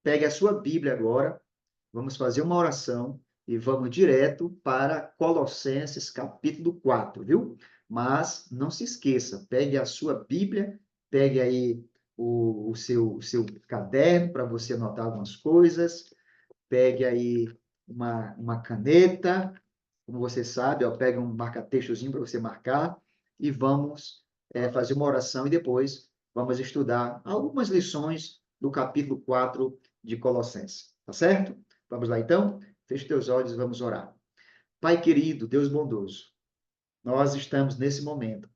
pegue a sua Bíblia agora, vamos fazer uma oração e vamos direto para Colossenses capítulo 4, viu? Mas não se esqueça, pegue a sua Bíblia, pegue aí o seu caderno para você anotar algumas coisas, pegue aí uma caneta, como você sabe, ó, pega um marca-textozinho para você marcar e vamos fazer uma oração e depois vamos estudar algumas lições do capítulo 4 de Colossenses, tá certo? Vamos lá então? Feche teus olhos e vamos orar. Pai querido, Deus bondoso, nós estamos nesse momento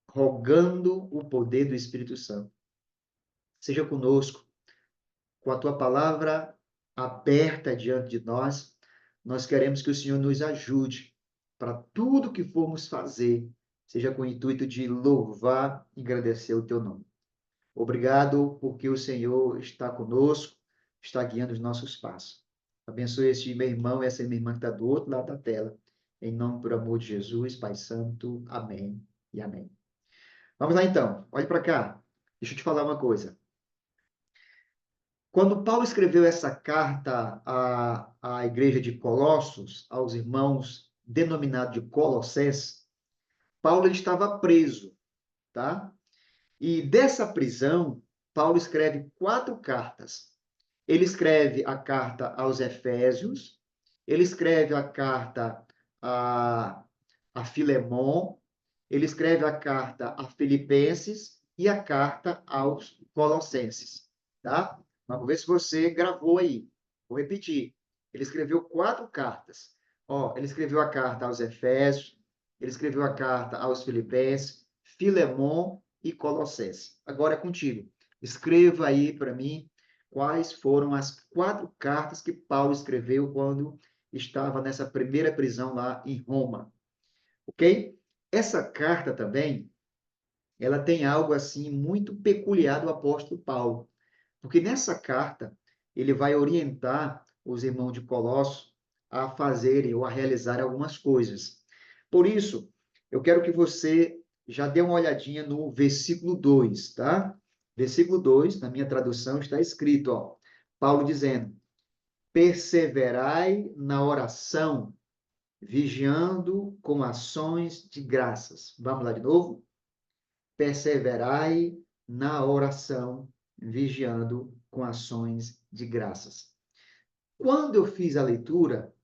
rogando o poder do Espírito Santo. Seja conosco, com a tua palavra aberta diante de nós, nós queremos que o Senhor nos ajude para tudo que formos fazer, seja com o intuito de louvar e agradecer o teu nome. Obrigado porque o Senhor está conosco, está guiando os nossos passos. Abençoe esse meu irmão e essa minha irmã que está do outro lado da tela. Em nome, por amor de Jesus, Pai Santo. Amém e amém. Vamos lá então, olhe para cá. Deixa eu te falar uma coisa. Quando Paulo escreveu essa carta à igreja de Colossos, aos irmãos denominados de Colossenses, Paulo ele estava preso, tá? E dessa prisão, Paulo escreve 4 cartas. Ele escreve a carta aos Efésios, ele escreve a carta a, a Filemon, ele escreve a carta a Filipenses e a carta aos Colossenses, tá? Vamos ver se você gravou aí. Vou repetir. Ele escreveu 4 cartas. Ó, ele escreveu a carta aos Efésios, ele escreveu a carta aos Filipenses, Filemon e Colossenses. Agora é contigo. Escreva aí para mim quais foram as 4 cartas que Paulo escreveu quando estava nessa primeira prisão lá em Roma, ok? Essa carta também, ela tem algo assim muito peculiar do apóstolo Paulo, porque nessa carta ele vai orientar os irmãos de Colossos a fazerem ou a realizar algumas coisas. Por isso, eu quero que você já dê uma olhadinha no versículo 2, tá? Versículo 2, na minha tradução, está escrito, ó, Paulo dizendo: perseverai na oração, vigiando com ações de graças. Vamos lá de novo? Perseverai na oração, vigiando com ações de graças. Quando eu fiz a leitura,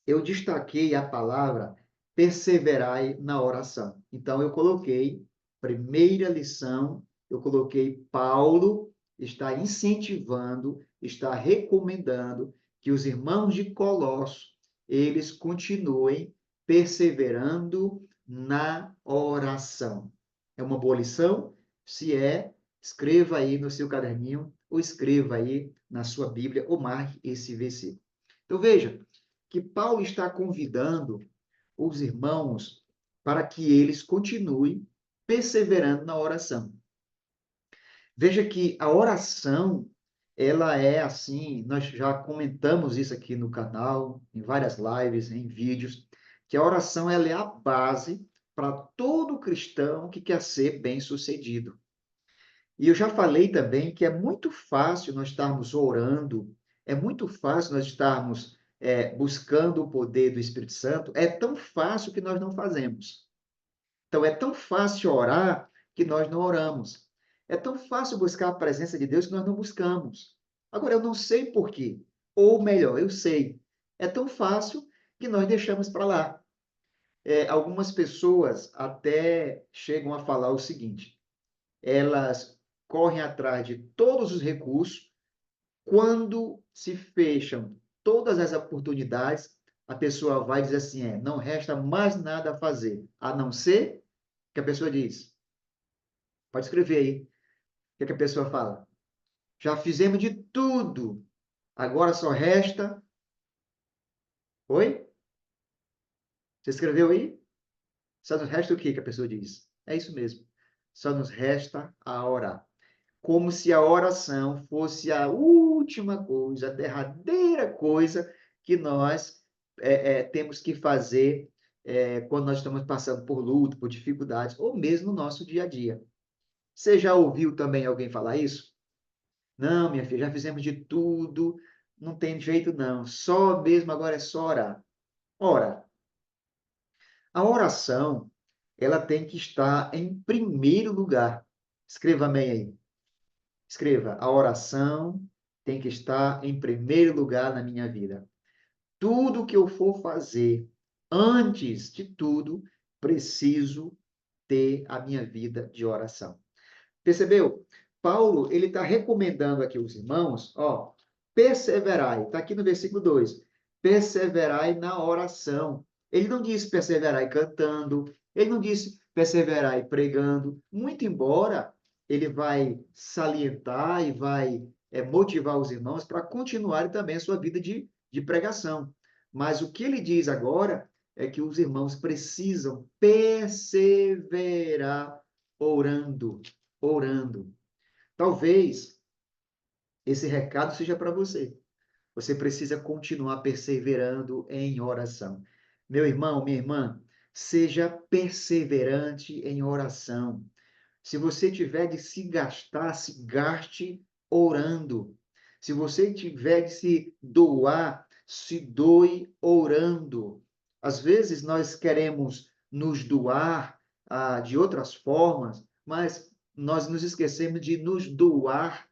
eu destaquei a palavra perseverai na oração. Então, eu coloquei, primeira lição, eu coloquei Paulo está incentivando, está recomendando que os irmãos de Colossos, eles continuem perseverando na oração. É uma boa lição? Se é, escreva aí no seu caderninho, ou escreva aí na sua Bíblia, ou marque esse versículo. Então, veja, que Paulo está convidando os irmãos para que eles continuem perseverando na oração. Veja que a oração, ela é assim, nós já comentamos isso aqui no canal, em várias lives, em vídeos, que a oração ela é a base para todo cristão que quer ser bem-sucedido. E eu já falei também que é muito fácil nós estarmos orando, é muito fácil nós estarmos buscando o poder do Espírito Santo, é tão fácil que nós não fazemos. Então, é tão fácil orar que nós não oramos. É tão fácil buscar a presença de Deus que nós não buscamos. Agora, eu não sei por quê. Ou melhor, eu sei. É tão fácil que nós deixamos para lá. Algumas pessoas até chegam a falar o seguinte: elas correm atrás de todos os recursos. Quando se fecham todas as oportunidades, a pessoa vai dizer assim: não resta mais nada a fazer, a não ser que a pessoa diz. Pode escrever aí. O que a pessoa fala? Já fizemos de tudo, agora só resta. Oi? Você escreveu aí? Só nos resta o que a pessoa diz? É isso mesmo. Só nos resta a orar. Como se a oração fosse a última coisa, a derradeira coisa que nós temos que fazer quando nós estamos passando por luta, por dificuldades, ou mesmo no nosso dia a dia. Você já ouviu também alguém falar isso? Não, minha filha, já fizemos de tudo, não tem jeito não. Só mesmo agora é só orar. Ora, a oração, ela tem que estar em primeiro lugar. Escreva amém aí. Escreva, a oração tem que estar em primeiro lugar na minha vida. Tudo que eu for fazer, antes de tudo, preciso ter a minha vida de oração. Percebeu? Paulo, ele está recomendando aqui os irmãos, ó, perseverai, está aqui no versículo 2, perseverai na oração. Ele não disse perseverai cantando, ele não disse perseverai pregando, muito embora ele vai salientar e vai motivar os irmãos para continuarem também a sua vida de pregação. Mas o que ele diz agora é que os irmãos precisam perseverar orando, orando. Talvez esse recado seja para você. Você precisa continuar perseverando em oração. Meu irmão, minha irmã, seja perseverante em oração. Se você tiver de se gastar, se gaste orando. Se você tiver de se doar, se doe orando. Às vezes nós queremos nos doar de outras formas, mas nós nos esquecemos de nos doar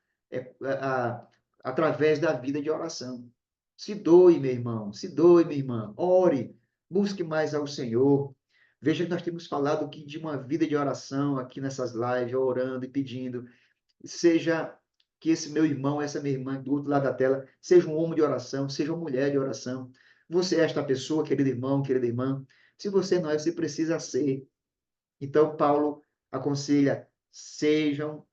através da vida de oração. Se doe, meu irmão, se doe, minha irmã, ore, busque mais ao Senhor. Veja que nós temos falado aqui de uma vida de oração aqui nessas lives, orando e pedindo. Seja que esse meu irmão, essa minha irmã do outro lado da tela, seja um homem de oração, seja uma mulher de oração. Você é esta pessoa, querido irmão, querida irmã. Se você não é, você precisa ser. Então, Paulo aconselha, sejam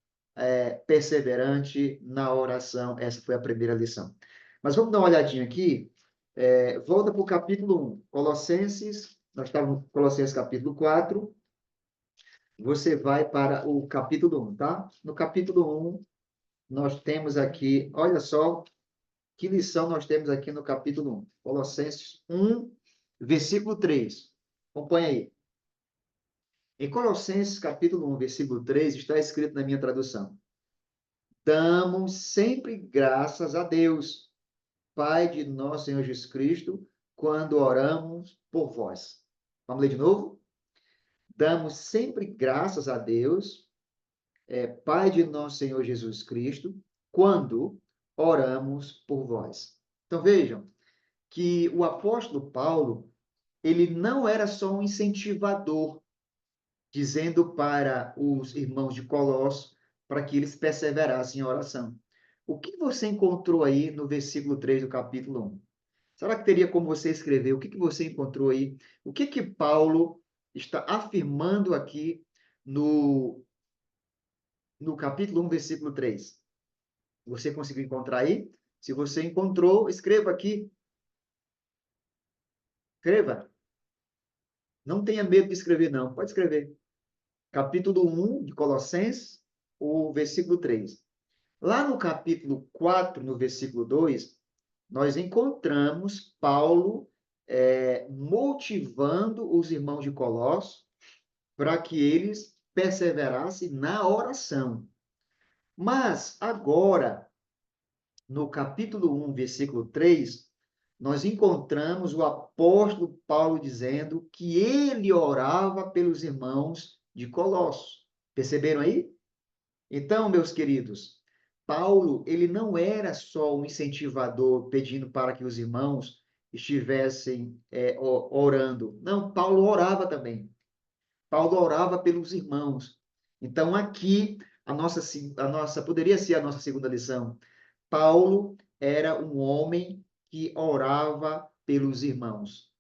perseverantes na oração. Essa foi a primeira lição. Mas vamos dar uma olhadinha aqui. Volta para o capítulo 1, Colossenses, nós estávamos no Colossenses capítulo 4, você vai para o capítulo 1, tá? No capítulo 1, nós temos aqui, olha só, que lição nós temos aqui no capítulo 1. Colossenses 1, versículo 3. Acompanha aí. Em Colossenses capítulo 1, versículo 3, está escrito na minha tradução: damos sempre graças a Deus, Pai de nosso Senhor Jesus Cristo, quando oramos por vós. Vamos ler de novo? Damos sempre graças a Deus, Pai de nosso Senhor Jesus Cristo, quando oramos por vós. Então vejam que o apóstolo Paulo, ele não era só um incentivador, dizendo para os irmãos de Colossos para que eles perseverassem em oração. O que você encontrou aí no versículo 3 do capítulo 1? Será que teria como você escrever? O que você encontrou aí? O que Paulo está afirmando aqui no capítulo 1, versículo 3? Você conseguiu encontrar aí? Se você encontrou, escreva aqui. Escreva. Não tenha medo de escrever, não. Pode escrever. Capítulo 1 de Colossenses, o versículo 3. Lá no capítulo 4, no versículo 2, nós encontramos Paulo motivando os irmãos de Colossos para que eles perseverassem na oração. Mas agora, no capítulo 1, versículo 3, nós encontramos o apóstolo Paulo dizendo que ele orava pelos irmãos de Colossos. Perceberam aí? Então, meus queridos, Paulo, ele não era só um incentivador pedindo para que os irmãos estivessem orando. Não, Paulo orava também. Paulo orava pelos irmãos. Então, aqui, a nossa poderia ser a nossa segunda lição. Paulo era um homem que orava pelos irmãos.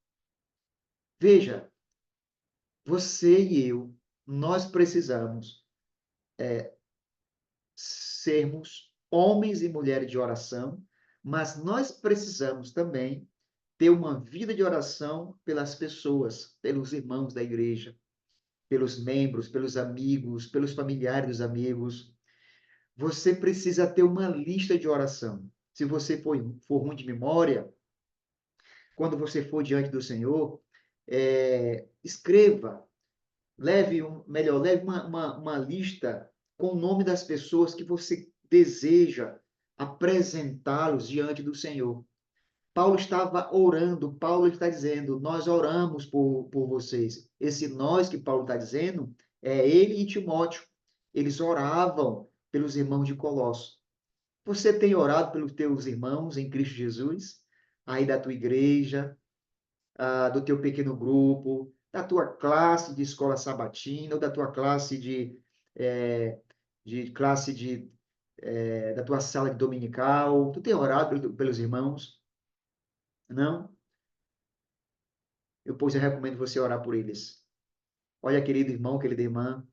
Veja, você e eu, nós precisamos sermos homens e mulheres de oração, mas nós precisamos também ter uma vida de oração pelas pessoas, pelos irmãos da igreja, pelos membros, pelos amigos, pelos familiares dos amigos. Você precisa ter uma lista de oração. Se você for ruim de memória, quando você for diante do Senhor, escreva, leve uma lista com o nome das pessoas que você deseja apresentá-los diante do Senhor. Paulo estava orando, Paulo está dizendo, nós oramos por vocês. Esse nós que Paulo está dizendo é ele e Timóteo. Eles oravam pelos irmãos de Colossos. Você tem orado pelos teus irmãos em Cristo Jesus? Aí da tua igreja, do teu pequeno grupo, da tua classe de escola sabatina, ou da tua classe é, da tua sala de dominical. Tu tem orado pelos irmãos? Não? Eu recomendo você orar por eles. Olha, querido irmão, querida irmã,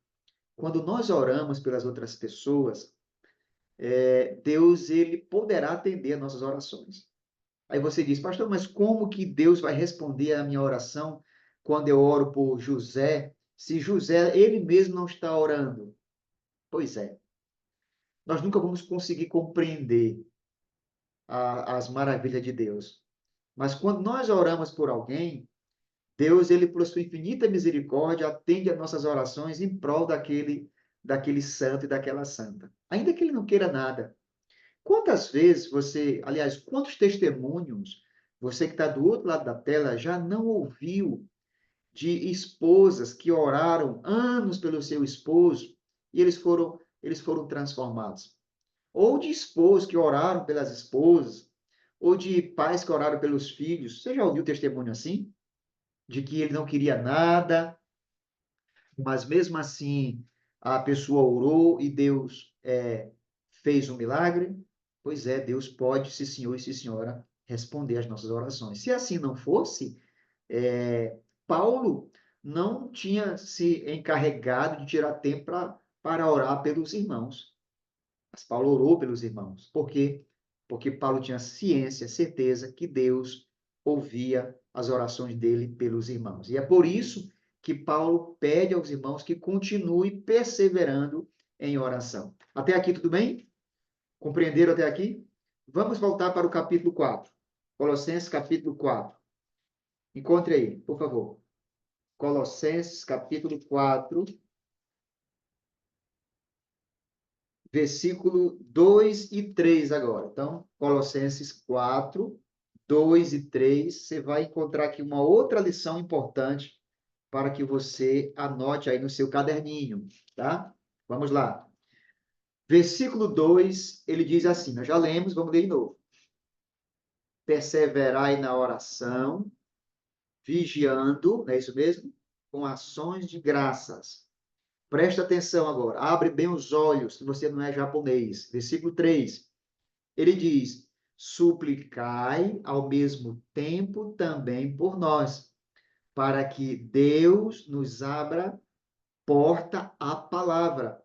quando nós oramos pelas outras pessoas, Deus ele poderá atender as nossas orações. Aí você diz, pastor, mas como que Deus vai responder a minha oração quando eu oro por José, se José ele mesmo não está orando? Pois é, nós nunca vamos conseguir compreender as maravilhas de Deus. Mas quando nós oramos por alguém, Deus, ele, por sua infinita misericórdia, atende às nossas orações em prol daquele santo e daquela santa. Ainda que ele não queira nada. Quantas vezes aliás, quantos testemunhos você que está do outro lado da tela já não ouviu de esposas que oraram anos pelo seu esposo e eles foram transformados? Ou de esposos que oraram pelas esposas, ou de pais que oraram pelos filhos. Você já ouviu testemunho assim? De que ele não queria nada, mas mesmo assim a pessoa orou e Deus fez um milagre? Pois é, Deus pode, sim senhor e sim senhora, responder às nossas orações. Se assim não fosse, Paulo não tinha se encarregado de tirar tempo para orar pelos irmãos. Mas Paulo orou pelos irmãos. Por quê? Porque Paulo tinha ciência, certeza que Deus ouvia as orações dele pelos irmãos. E é por isso que Paulo pede aos irmãos que continue perseverando em oração. Até aqui, tudo bem? Compreenderam até aqui? Vamos voltar para o capítulo 4. Colossenses, capítulo 4. Encontre aí, por favor. Colossenses, capítulo 4, versículo 2 e 3 agora. Então, Colossenses 4, 2 e 3, você vai encontrar aqui uma outra lição importante para que você anote aí no seu caderninho, tá? Vamos lá. Versículo 2, ele diz assim, nós já lemos, vamos ler de novo. Perseverai na oração, vigiando, não é isso mesmo? Com ações de graças. Presta atenção agora, abre bem os olhos, se você não é japonês. Versículo 3, ele diz, suplicai ao mesmo tempo também por nós, para que Deus nos abra porta à palavra,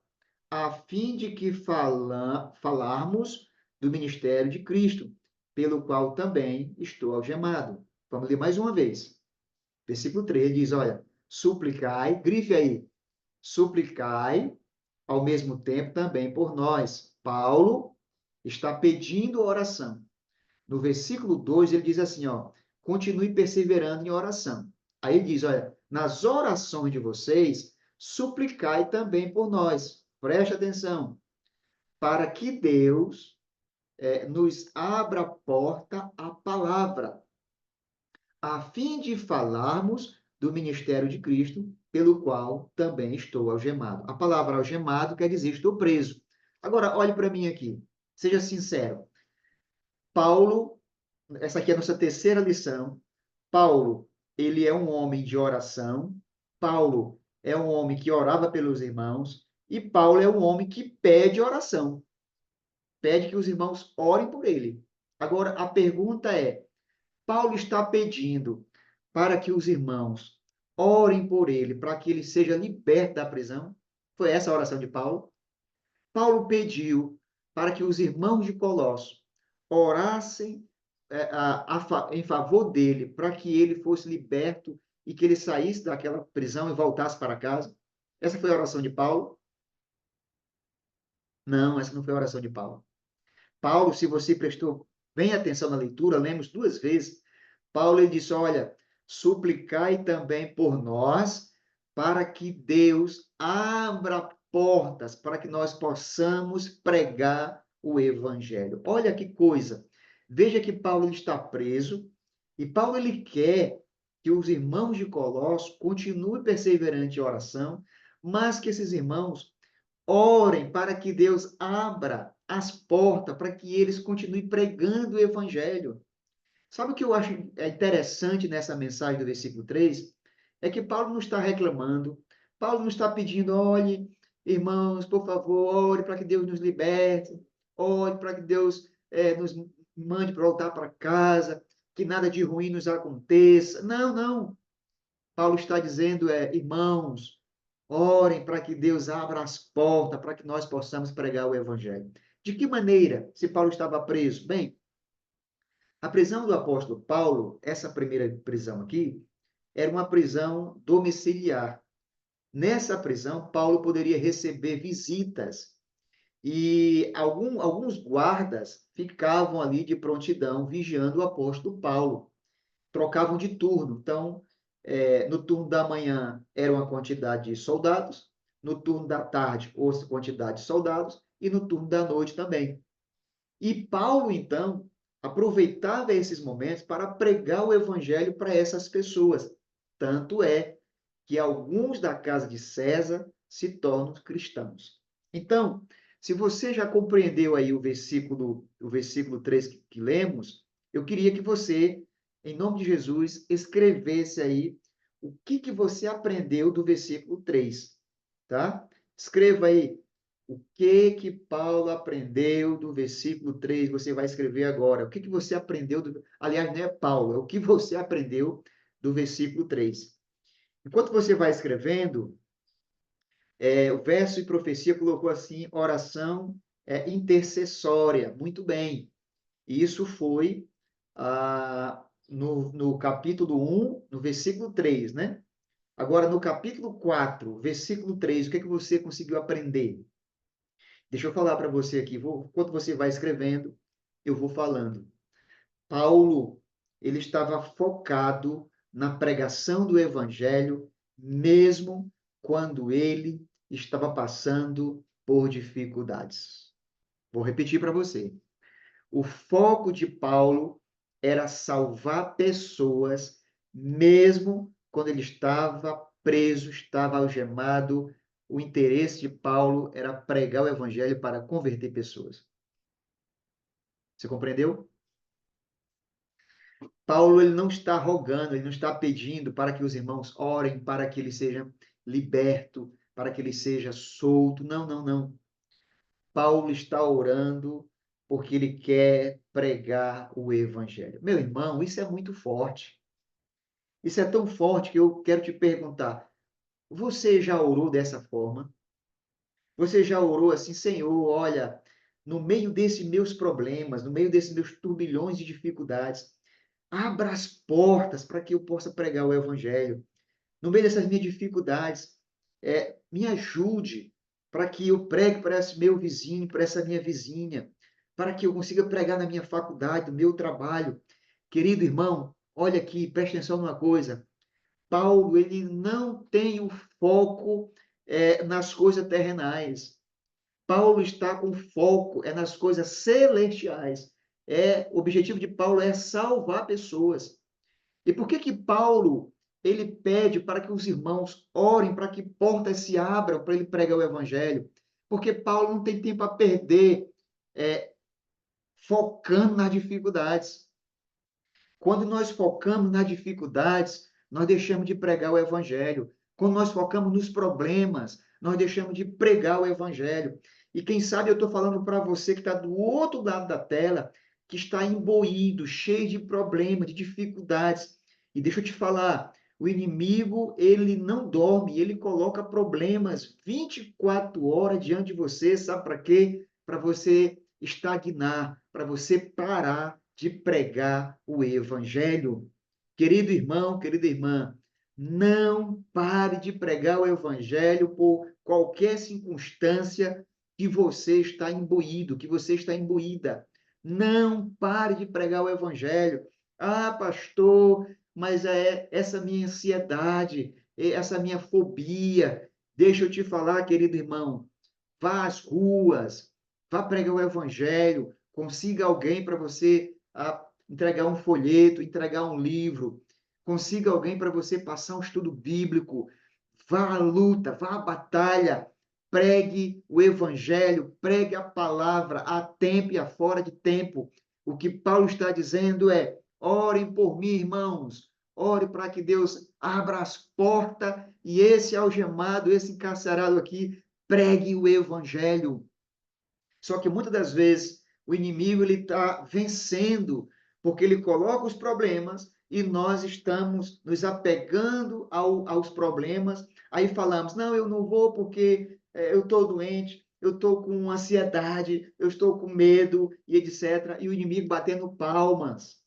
a fim de que falarmos do ministério de Cristo, pelo qual também estou algemado. Vamos ler mais uma vez. Versículo 3 diz, olha, suplicai, grife aí, suplicai ao mesmo tempo também por nós. Paulo está pedindo oração. No versículo 2, ele diz assim, ó, continue perseverando em oração. Aí ele diz, olha, nas orações de vocês, suplicai também por nós. Preste atenção. Para que Deus nos abra a porta à palavra, a fim de falarmos do ministério de Cristo, pelo qual também estou algemado. A palavra algemado quer dizer estou preso. Agora, olhe para mim aqui. Seja sincero. Paulo, essa aqui é a nossa terceira lição. Paulo, ele é um homem de oração. Paulo é um homem que orava pelos irmãos. E Paulo é um homem que pede oração. Pede que os irmãos orem por ele. Agora, a pergunta é: Paulo está pedindo para que os irmãos orem por ele, para que ele seja liberto da prisão? Foi essa a oração de Paulo? Paulo pediu para que os irmãos de Colossos orassem em favor dele, para que ele fosse liberto e que ele saísse daquela prisão e voltasse para casa. Essa foi a oração de Paulo? Não, essa não foi a oração de Paulo. Paulo, se você prestou bem atenção na leitura, lemos duas vezes, Paulo ele disse, olha, suplicai também por nós, para que Deus abra portas, para que nós possamos pregar o evangelho. Olha que coisa. Veja que Paulo ele está preso e Paulo ele quer que os irmãos de Colossos continuem perseverantes em oração, mas que esses irmãos orem para que Deus abra as portas para que eles continuem pregando o evangelho. Sabe o que eu acho interessante nessa mensagem do versículo 3? É que Paulo não está reclamando, Paulo não está pedindo, olhe, irmãos, por favor, ore para que Deus nos liberte, ore para que Deus nos mande para voltar para casa, que nada de ruim nos aconteça. Não, não. Paulo está dizendo, irmãos, orem para que Deus abra as portas, para que nós possamos pregar o evangelho. De que maneira, se Paulo estava preso? Bem, a prisão do apóstolo Paulo, essa primeira prisão aqui, era uma prisão domiciliar. Nessa prisão, Paulo poderia receber visitas e alguns guardas ficavam ali de prontidão, vigiando o apóstolo Paulo. Trocavam de turno. Então, no turno da manhã era uma quantidade de soldados, no turno da tarde outra quantidade de soldados e no turno da noite também. E Paulo, então, aproveitava esses momentos para pregar o evangelho para essas pessoas. Tanto é que alguns da casa de César se tornam cristãos. Então, se você já compreendeu aí o versículo 3 que lemos, eu queria que você, em nome de Jesus, escrevesse aí o que você aprendeu do versículo 3, tá? Escreva aí o que Paulo aprendeu do versículo 3? Você vai escrever agora. O que você aprendeu aliás, não é Paulo, é o que você aprendeu do versículo 3. Enquanto você vai escrevendo, o verso e profecia colocou assim, oração intercessória. Muito bem. Isso foi no capítulo 1, no versículo 3, né? Agora, no capítulo 4, versículo 3, o que você conseguiu aprender? Deixa eu falar para você aqui, enquanto você vai escrevendo, eu vou falando. Paulo, ele estava focado na pregação do evangelho, mesmo quando ele estava passando por dificuldades. Vou repetir para você. O foco de Paulo era salvar pessoas, mesmo quando ele estava preso, estava algemado. O interesse de Paulo era pregar o evangelho para converter pessoas. Você compreendeu? Paulo ele não está rogando, ele não está pedindo para que os irmãos orem, para que ele seja liberto, para que ele seja solto. Não, não, não. Paulo está orando porque ele quer pregar o evangelho. Meu irmão, isso é muito forte. Isso é tão forte que eu quero te perguntar: você já orou dessa forma? Você já orou assim, Senhor, olha, no meio desses meus problemas, no meio desses meus turbilhões de dificuldades, abra as portas para que eu possa pregar o evangelho. No meio dessas minhas dificuldades, me ajude para que eu pregue para esse meu vizinho, para essa minha vizinha, para que eu consiga pregar na minha faculdade, no meu trabalho. Querido irmão, olha aqui, preste atenção numa coisa. Paulo, ele não tem o foco nas coisas terrenais. Paulo está com foco nas coisas celestiais. O objetivo de Paulo é salvar pessoas. E por que Paulo ele pede para que os irmãos orem para que portas se abram para ele pregar o evangelho? Porque Paulo não tem tempo a perder focando nas dificuldades. Quando nós focamos nas dificuldades, nós deixamos de pregar o evangelho. Quando nós focamos nos problemas, nós deixamos de pregar o evangelho. E quem sabe eu estou falando para você que está do outro lado da tela, que está imbuído, cheio de problemas, de dificuldades. E deixa eu te falar, o inimigo, ele não dorme, ele coloca problemas 24 horas diante de você, sabe para quê? Para você estagnar, para você parar de pregar o evangelho. Querido irmão, querida irmã, não pare de pregar o evangelho por qualquer circunstância que você está imbuído, que você está imbuída. Não pare de pregar o evangelho. Ah, pastor, mas essa minha ansiedade, essa minha fobia. Deixa eu te falar, querido irmão, vá às ruas, vá pregar o evangelho, consiga alguém para você entregar um folheto, entregar um livro, consiga alguém para você passar um estudo bíblico, vá à luta, vá à batalha, pregue o evangelho, pregue a palavra a tempo e a fora de tempo. O que Paulo está dizendo é: orem por mim, irmãos, ore para que Deus abra as portas e esse algemado, esse encarcerado aqui, pregue o evangelho. Só que muitas das vezes o inimigo ele está vencendo, porque ele coloca os problemas e nós estamos nos apegando aos problemas. Aí falamos: não, eu não vou porque eu estou doente, eu estou com ansiedade, eu estou com medo e etc. E o inimigo batendo palmas.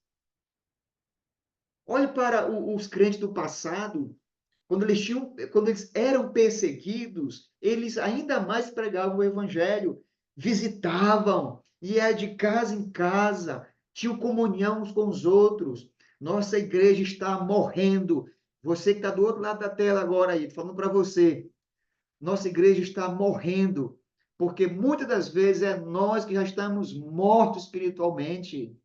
Olhe para os crentes do passado, quando eles eram perseguidos, eles ainda mais pregavam o evangelho, visitavam, ia de casa em casa, tinham comunhão uns com os outros. Nossa igreja está morrendo. Você que está do outro lado da tela agora aí, falando para você, nossa igreja está morrendo, porque muitas das vezes é nós que já estamos mortos espiritualmente.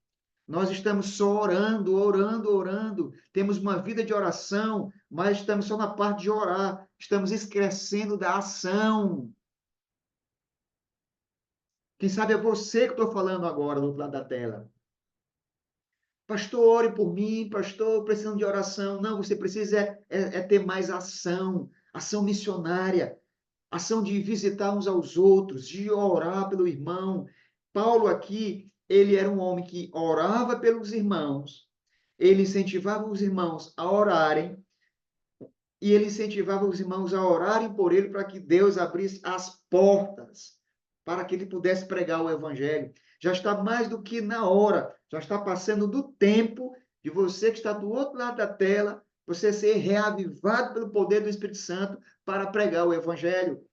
Nós estamos só orando, orando, orando. Temos uma vida de oração, mas estamos só na parte de orar. Estamos esquecendo da ação. Quem sabe é você que estou falando agora do outro lado da tela. Pastor, ore por mim, pastor, precisando de oração. Não, você precisa ter mais ação, ação missionária, ação de visitar uns aos outros, de orar pelo irmão. Paulo aqui, ele era um homem que orava pelos irmãos, ele incentivava os irmãos a orarem e ele incentivava os irmãos a orarem por ele para que Deus abrisse as portas para que ele pudesse pregar o evangelho. Já está mais do que na hora, já está passando do tempo de você que está do outro lado da tela, você ser reavivado pelo poder do Espírito Santo para pregar o evangelho.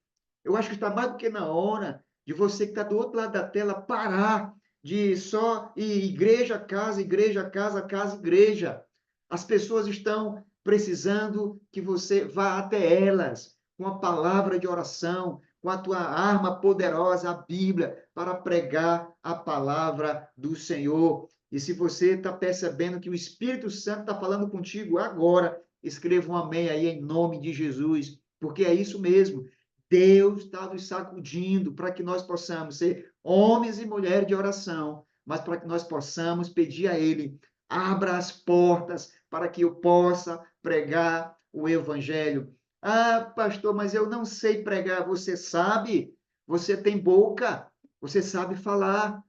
Eu acho que está mais do que na hora de você que está do outro lado da tela parar de só ir igreja, casa, igreja. As pessoas estão precisando que você vá até elas com a palavra de oração, com a tua arma poderosa, a Bíblia, para pregar a palavra do Senhor. E se você está percebendo que o Espírito Santo está falando contigo agora, escreva um amém aí em nome de Jesus, porque é isso mesmo. Deus está nos sacudindo para que nós possamos ser homens e mulheres de oração, mas para que nós possamos pedir a Ele, abra as portas para que eu possa pregar o Evangelho. Ah, pastor, mas eu não sei pregar. Você sabe? Você tem boca, você sabe falar.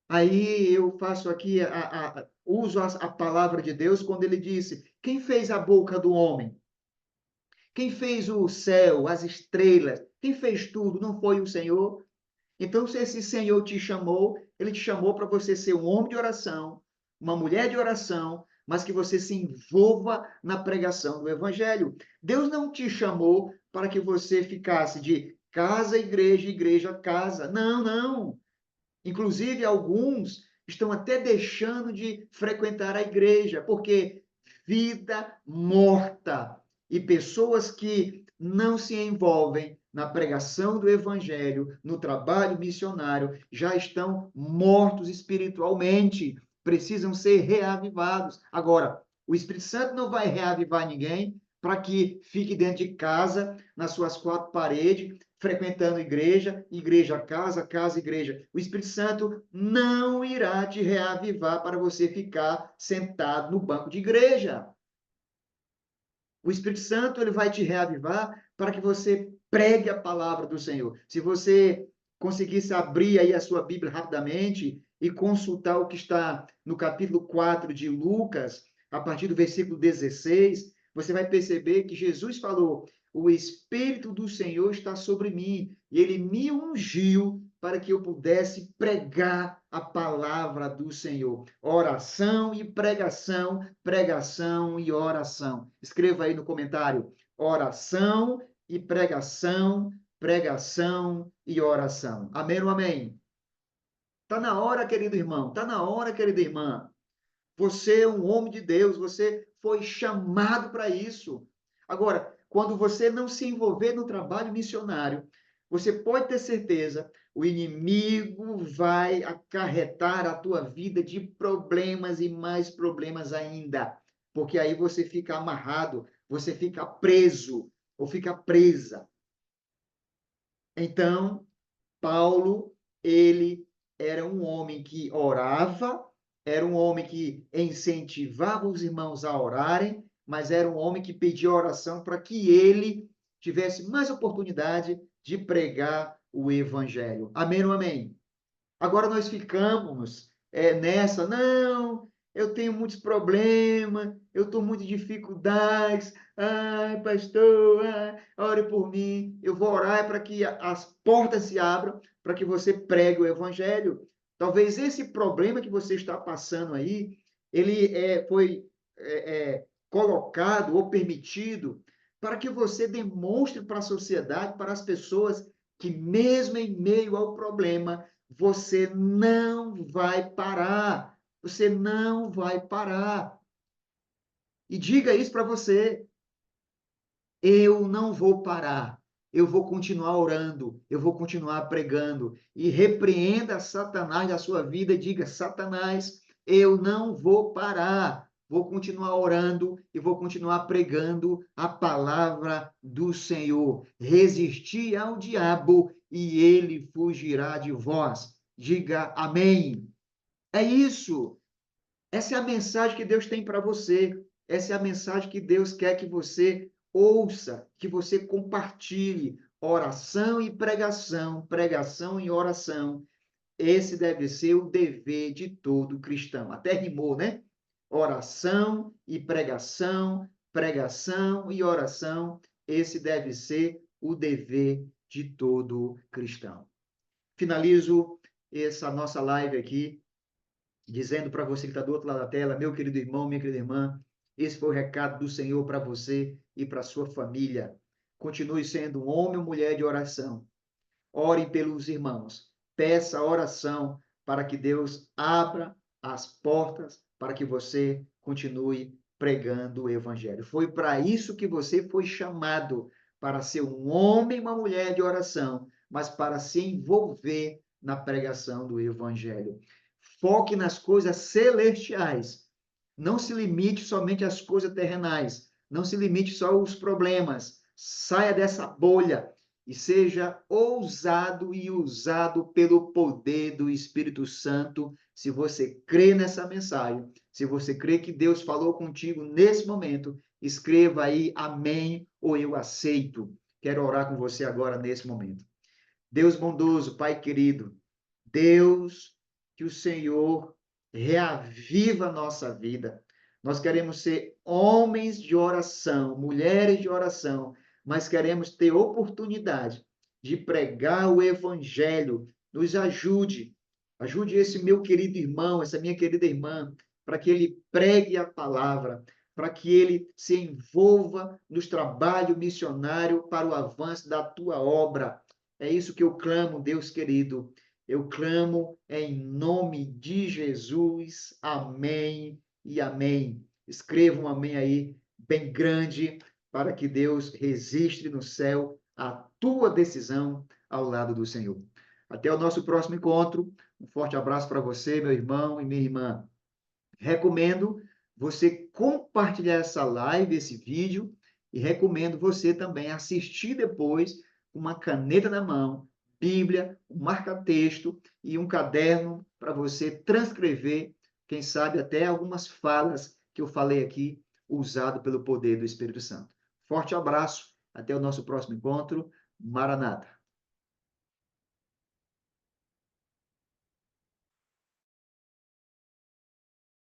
Aí eu faço aqui, uso a palavra de Deus quando ele disse: quem fez a boca do homem? Quem fez o céu, as estrelas, quem fez tudo, não foi o Senhor? Então, se esse Senhor te chamou, ele te chamou para você ser um homem de oração, uma mulher de oração, mas que você se envolva na pregação do Evangelho. Deus não te chamou para que você ficasse de casa, igreja, igreja, casa. Não, não. Inclusive, alguns estão até deixando de frequentar a igreja, porque vida morta e pessoas que não se envolvem na pregação do evangelho, no trabalho missionário, já estão mortos espiritualmente, precisam ser reavivados. Agora, o Espírito Santo não vai reavivar ninguém para que fique dentro de casa, nas suas quatro paredes, frequentando igreja, igreja, casa, igreja. O Espírito Santo não irá te reavivar para você ficar sentado no banco de igreja. O Espírito Santo ele vai te reavivar para que você pregue a palavra do Senhor. Se você conseguisse abrir aí a sua Bíblia rapidamente e consultar o que está no capítulo 4 de Lucas, a partir do versículo 16, você vai perceber que Jesus falou: o Espírito do Senhor está sobre mim, e ele me ungiu para que eu pudesse pregar a palavra do Senhor. Oração e pregação, pregação e oração. Escreva aí no comentário: oração e pregação, pregação e oração. Amém ou amém? Está na hora, querido irmão, está na hora, querida irmã. Você é um homem de Deus, você foi chamado para isso. Agora, quando você não se envolver no trabalho missionário, você pode ter certeza, o inimigo vai acarretar a tua vida de problemas e mais problemas ainda, porque aí você fica amarrado, você fica preso ou fica presa. Então, Paulo, ele era um homem que orava, era um homem que incentivava os irmãos a orarem, mas era um homem que pedia oração para que ele tivesse mais oportunidade de pregar o evangelho. Amém ou amém? Agora nós ficamos nessa, não, eu tenho muitos problemas, eu estou muitas dificuldades, ai, pastor, ai, ore por mim, eu vou orar para que as portas se abram, para que você pregue o evangelho. Talvez esse problema que você está passando aí, ele foi colocado ou permitido para que você demonstre para a sociedade, para as pessoas, que mesmo em meio ao problema, você não vai parar. Você não vai parar. E diga isso para você. Eu não vou parar. Eu vou continuar orando. Eu vou continuar pregando. E repreenda Satanás da sua vida. Diga: Satanás, eu não vou parar. Vou continuar orando e vou continuar pregando a palavra do Senhor. Resistir ao diabo e ele fugirá de vós. Diga amém. É isso. Essa é a mensagem que Deus tem para você. Essa é a mensagem que Deus quer que você ouça, que você compartilhe. Oração e pregação, pregação e oração. Esse deve ser o dever de todo cristão. Até rimou, né? Oração e pregação, pregação e oração. Esse deve ser o dever de todo cristão. Finalizo essa nossa live aqui dizendo para você que está do outro lado da tela, meu querido irmão, minha querida irmã, esse foi o recado do Senhor para você e para sua família. Continue sendo um homem ou mulher de oração. Ore pelos irmãos. Peça oração para que Deus abra as portas para que você continue pregando o evangelho. Foi para isso que você foi chamado, para ser um homem e uma mulher de oração, mas para se envolver na pregação do evangelho. Foque nas coisas celestiais. Não se limite somente às coisas terrenais. Não se limite só aos problemas. Saia dessa bolha e seja ousado e usado pelo poder do Espírito Santo. Se você crê nessa mensagem, se você crê que Deus falou contigo nesse momento, escreva aí amém ou eu aceito. Quero orar com você agora nesse momento. Deus bondoso, Pai querido, Deus, que o Senhor reaviva a nossa vida. Nós queremos ser homens de oração, mulheres de oração, mas queremos ter oportunidade de pregar o evangelho. Nos ajude, ajude esse meu querido irmão, essa minha querida irmã, para que ele pregue a palavra, para que ele se envolva nos trabalhos missionários para o avanço da tua obra. É isso que eu clamo, Deus querido. Eu clamo em nome de Jesus. Amém e amém. Escreva um amém aí, bem grande, para que Deus registre no céu a tua decisão ao lado do Senhor. Até o nosso próximo encontro. Um forte abraço para você, meu irmão e minha irmã. Recomendo você compartilhar essa live, esse vídeo, e recomendo você também assistir depois com uma caneta na mão, Bíblia, um marca-texto e um caderno para você transcrever, quem sabe até algumas falas que eu falei aqui, usado pelo poder do Espírito Santo. Forte abraço, até o nosso próximo encontro. Maranata.